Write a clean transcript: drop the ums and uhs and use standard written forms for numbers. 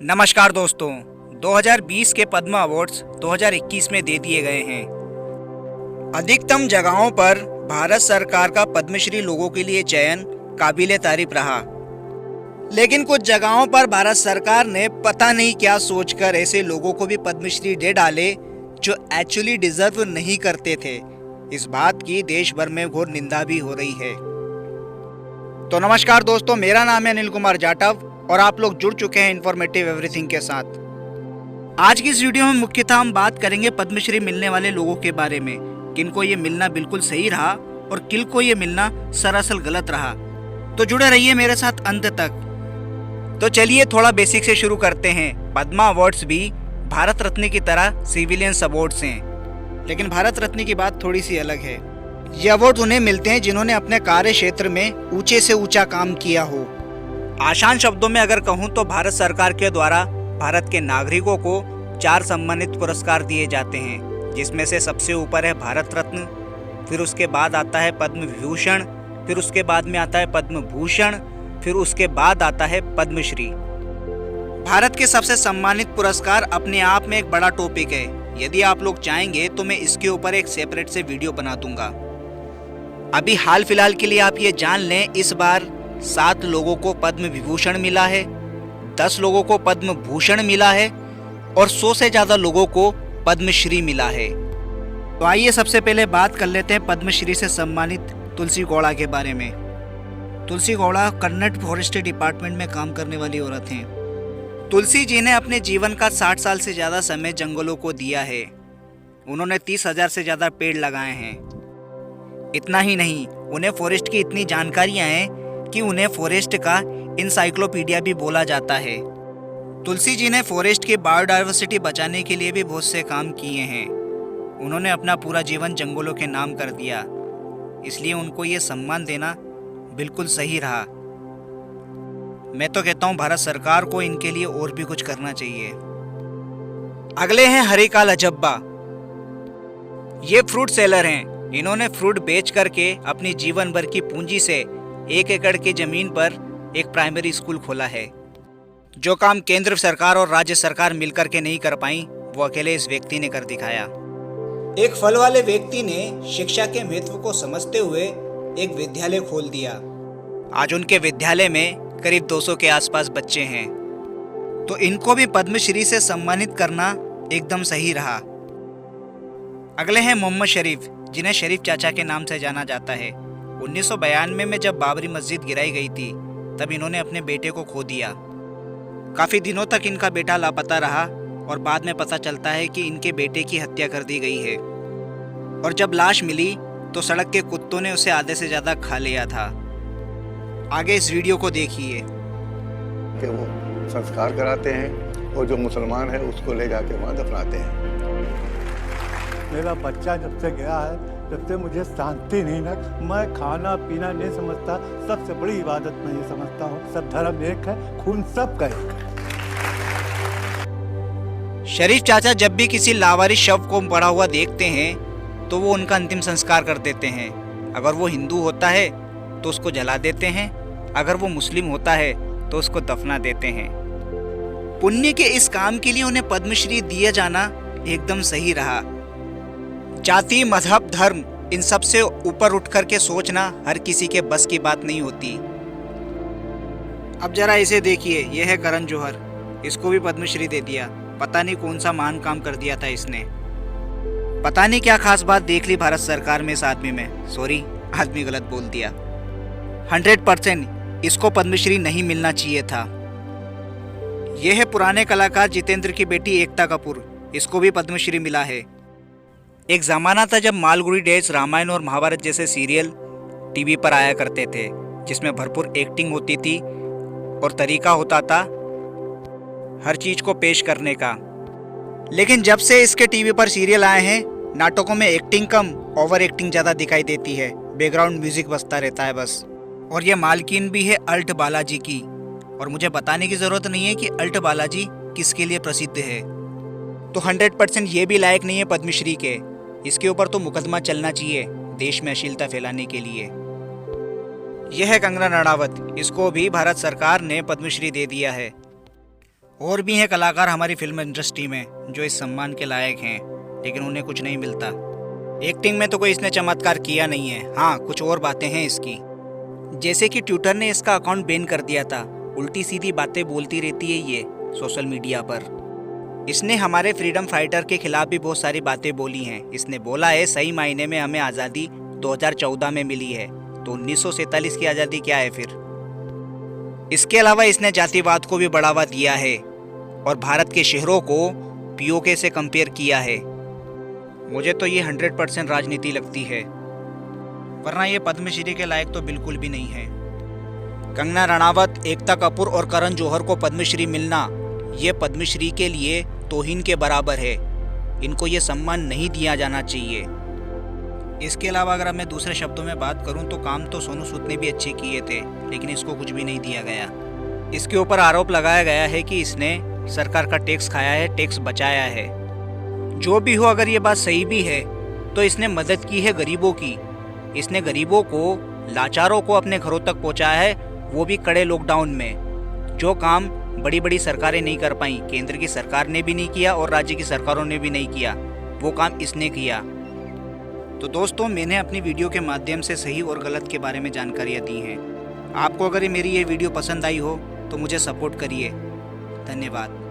नमस्कार दोस्तों, 2020 के पद्म अवार्ड्स 2021 में दे दिए गए हैं। अधिकतम जगहों पर भारत सरकार का पद्मश्री लोगों के लिए चयन काबिले तारीफ रहा, लेकिन कुछ जगहों पर भारत सरकार ने पता नहीं क्या सोचकर ऐसे लोगों को भी पद्मश्री दे डाले जो एक्चुअली डिजर्व नहीं करते थे। इस बात की देश भर में घोर निंदा भी हो रही है। तो नमस्कार दोस्तों, मेरा नाम है अनिल कुमार जाटव और आप लोग जुड़ चुके हैं इन्फॉर्मेटिव एवरीथिंग के साथ। आज की इस वीडियो में मुख्यतः हम बात करेंगे पद्मश्री मिलने वाले लोगों के बारे में, किनको ये मिलना बिल्कुल सही रहा और किनको ये मिलना सरासर गलत रहा। तो जुड़े रहिए मेरे साथ अंत तक। तो चलिए थोड़ा बेसिक से शुरू करते हैं। पद्मा अवार्ड्स भी भारत रत्न की तरह सिविलियंस अवार्ड्स हैं, लेकिन भारत रत्न की बात थोड़ी सी अलग है। ये अवार्ड उन्हें मिलते हैं जिन्होंने अपने कार्य क्षेत्र में ऊंचे से ऊंचा काम किया हो। आसान शब्दों में अगर कहूं तो भारत सरकार के द्वारा भारत के नागरिकों को 4 सम्मानित पुरस्कार दिए जाते हैं, जिसमें से सबसे ऊपर है भारत रत्न, फिर उसके बाद आता है पद्म विभूषण, फिर उसके बाद में आता है पद्म भूषण, फिर उसके बाद आता है पद्मश्री। भारत के सबसे सम्मानित पुरस्कार अपने आप में एक बड़ा टॉपिक है। यदि आप लोग चाहेंगे तो मैं इसके ऊपर एक सेपरेट से वीडियो बना दूंगा। अभी हाल फिलहाल के लिए आप ये जान लें, इस बार 7 लोगों को पद्म विभूषण मिला है, 10 लोगों को पद्म भूषण मिला है और 100 से ज्यादा लोगों को पद्मश्री मिला है। तो आइए सबसे पहले बात कर लेते हैं पद्मश्री से सम्मानित तुलसी गौड़ा के बारे में। तुलसी गौड़ा कन्नड़ फॉरेस्ट्री डिपार्टमेंट में काम करने वाली औरत हैं। तुलसी जी ने अपने जीवन का 60 साल से ज़्यादा समय जंगलों को दिया है। उन्होंने 30,000 से ज़्यादा पेड़ लगाए हैं। इतना ही नहीं, उन्हें फॉरेस्ट की इतनी जानकारियां हैं कि उन्हें फॉरेस्ट का इंसाइक्लोपीडिया भी बोला जाता है। तुलसी जी ने फॉरेस्ट की बायोडाइवर्सिटी बचाने के लिए भी बहुत से काम किए हैं। उन्होंने अपना पूरा जीवन जंगलों के नाम कर दिया, इसलिए उनको ये सम्मान देना बिल्कुल सही रहा। मैं तो कहता हूँ भारत सरकार को इनके लिए और भी कुछ करना चाहिए। अगले हैं हरिकाल अजब्बा। ये फ्रूट सेलर हैं। इन्होंने फ्रूट बेच करके अपनी जीवन भर की पूंजी से 1 एकड़ की जमीन पर एक प्राइमरी स्कूल खोला है। जो काम केंद्र सरकार और राज्य सरकार मिलकर के नहीं कर पाई, वो अकेले इस व्यक्ति ने कर दिखाया। एक फल वाले व्यक्ति ने शिक्षा के महत्व को समझते हुए एक विद्यालय खोल दिया। आज उनके विद्यालय में करीब 200 के आसपास बच्चे हैं। तो इनको भी पद्मश्री से सम्मानित करना एकदम सही रहा। अगले हैं मोहम्मद शरीफ, जिन्हें शरीफ चाचा के नाम से जाना जाता है। 1992 में जब बाबरी मस्जिद गिराई गई थी, तब इन्होंने अपने बेटे को खो दिया। काफ़ी दिनों तक इनका बेटा लापता रहा और बाद में पता चलता है कि इनके बेटे की हत्या कर दी गई है। और जब लाश मिली तो सड़क के कुत्तों ने उसे आधे से ज़्यादा खा लिया था। आगे इस वीडियो को देखिए। कि वो संस्कार कराते हैं और जो मुसलमान है उसको ले जाके वहाँ दफनाते हैं। मेरा बच्चा जब से गया है, जब से मुझे शांति नहीं ना, मैं खाना पीना नहीं समझता। सबसे बड़ी इबादत मैं ये समझता हूँ, सब धर्म एक है, खून सबका एक है। शरीफ चाचा जब भी किसी लावारिस शव को पड़ा हुआ देखते हैं तो वो उनका अंतिम संस्कार कर देते हैं। अगर वो हिंदू होता है तो उसको जला देते हैं, अगर वो मुस्लिम होता है तो उसको दफना देते हैं। पुण्य के इस काम के लिए उन्हें पद्मश्री दिया जाना एकदम सही रहा। जाति, मजहब, धर्म, इन सब से ऊपर उठ कर के सोचना हर किसी के बस की बात नहीं होती। अब जरा इसे देखिए, यह है करण जौहर। इसको भी पद्मश्री दे दिया। पता नहीं कौन सा महान काम कर दिया था इसने। पता नहीं क्या खास बात देख ली भारत सरकार में इस आदमी में। सॉरी, आदमी गलत बोल दिया। 100% इसको पद्मश्री नहीं मिलना चाहिए था। यह है पुराने कलाकार जितेंद्र की बेटी एकता कपूर। इसको भी पद्मश्री मिला है। एक ज़माना था जब मालगुडी डेज, रामायण और महाभारत जैसे सीरियल टीवी पर आया करते थे, जिसमें भरपूर एक्टिंग होती थी और तरीका होता था हर चीज़ को पेश करने का। लेकिन जब से इसके टीवी पर सीरियल आए हैं, नाटकों में एक्टिंग कम, ओवर एक्टिंग ज़्यादा दिखाई देती है। बैकग्राउंड म्यूजिक बजता रहता है बस। और ये मालकिन भी है अल्ट बालाजी की। और मुझे बताने की ज़रूरत नहीं है कि अल्ट बालाजी किसके लिए प्रसिद्ध है। तो 100% ये भी लायक नहीं है पद्मश्री के। इसके ऊपर तो मुकदमा चलना चाहिए देश में अश्लीलता फैलाने के लिए। यह है कंगना रणावत। इसको भी भारत सरकार ने पद्मश्री दे दिया है। और भी हैं कलाकार हमारी फिल्म इंडस्ट्री में जो इस सम्मान के लायक हैं, लेकिन उन्हें कुछ नहीं मिलता। एक्टिंग में तो कोई इसने चमत्कार किया नहीं है। हाँ, कुछ और बातें हैं इसकी, जैसे कि ट्विटर ने इसका अकाउंट बैन कर दिया था। उल्टी सीधी बातें बोलती रहती है ये सोशल मीडिया पर। इसने हमारे फ्रीडम फाइटर के खिलाफ भी बहुत सारी बातें बोली हैं। इसने बोला है सही मायने में हमें आज़ादी 2014 में मिली है, तो 1947 की आज़ादी क्या है फिर। इसके अलावा इसने जातिवाद को भी बढ़ावा दिया है और भारत के शहरों को पीओके से कंपेयर किया है। मुझे तो ये 100% राजनीति लगती है, वरना ये पद्मश्री के लायक तो बिल्कुल भी नहीं है। कंगना रणावत, एकता कपूर और करण जौहर को पद्मश्री मिलना ये पद्मश्री के लिए तौहीन के बराबर है। इनको ये सम्मान नहीं दिया जाना चाहिए। इसके अलावा अगर मैं दूसरे शब्दों में बात करूं तो काम तो सोनू सूद ने भी अच्छे किए थे, लेकिन इसको कुछ भी नहीं दिया गया। इसके ऊपर आरोप लगाया गया है कि इसने सरकार का टैक्स खाया है, टैक्स बचाया है। जो भी हो, अगर ये बात सही भी है तो इसने मदद की है गरीबों की। इसने गरीबों को, लाचारों को अपने घरों तक पहुंचाया है, वो भी कड़े लॉकडाउन में। जो काम बड़ी बड़ी सरकारें नहीं कर पाई, केंद्र की सरकार ने भी नहीं किया और राज्य की सरकारों ने भी नहीं किया, वो काम इसने किया। तो दोस्तों, मैंने अपनी वीडियो के माध्यम से सही और गलत के बारे में जानकारियाँ दी हैं। आपको अगर मेरी ये वीडियो पसंद आई हो तो मुझे सपोर्ट करिए। धन्यवाद।